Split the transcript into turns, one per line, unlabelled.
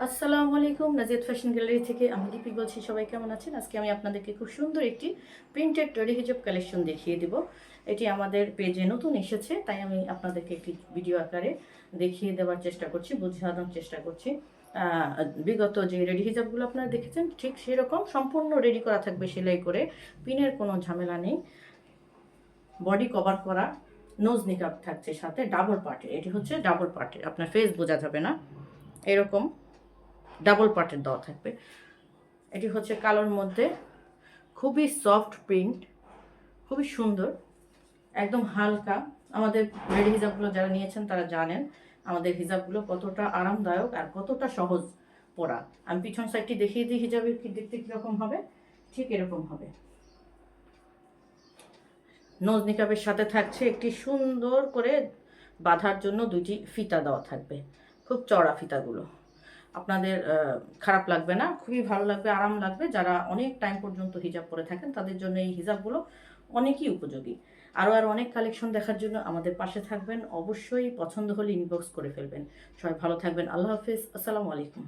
আসসালামু আলাইকুম, Naziat fashion gallery থেকে আমি লিপি বলছি। সবাই কেমন আছেন? আজকে আমি আপনাদেরকে খুব সুন্দর একটি প্রিন্টেড রেডি হিজাব কালেকশন দেখিয়ে দিব। এটি আমাদের পেজে নতুন এসেছে, তাই আমি আপনাদেরকে একটি ভিডিও আকারে দেখিয়ে দেওয়ার চেষ্টা করছি, বোঝানোর চেষ্টা করছি। বিগত যে রেডি হিজাবগুলো আপনারা দেখেছেন ঠিক সেরকম সম্পূর্ণ রেডি করা থাকবে, সেলাই করে, পিনের কোনো ঝামেলা নেই, বডি কভার করা, নোজ নিকাব থাকছে সাথে, ডাবল পার্টের। এটি হচ্ছে ডাবল পার্টের, আপনার ফেস বোঝা যাবে না, এরকম ডাবল পার্টের দেওয়া থাকবে। এটি হচ্ছে কালোর মধ্যে, খুবই সফট প্রিন্ট, খুবই সুন্দর, একদম হালকা। আমাদের রেডি হিজাবগুলো যারা নিয়েছেন তারা জানেন আমাদের হিজাবগুলো কতটা আরামদায়ক আর কতটা সহজ পরা। আমি পিছন সাইডটি দেখিয়ে দিই হিজাবের কি দেখতে কীরকম হবে। ঠিক এরকম হবে। নোজ নিকাবের সাথে থাকছে একটি সুন্দর করে বাঁধার জন্য দুইটি ফিতা দেওয়া থাকবে, খুব চড়া ফিতাগুলো। আপনাদের খারাপ লাগবে না, খুবই ভালো লাগবে, আরাম লাগবে। যারা অনেক টাইম পর্যন্ত হিজাব পরে থাকেন তাদের জন্য এই হিজাবগুলো অনেকই উপযোগী। আরও অনেক কালেকশন দেখার জন্য আমাদের পাশে থাকবেন। অবশ্যই পছন্দ হলে ইনবক্স করে ফেলবেন। সবাই ভালো থাকবেন। আল্লাহ হাফিজ। আসসালামু আলাইকুম।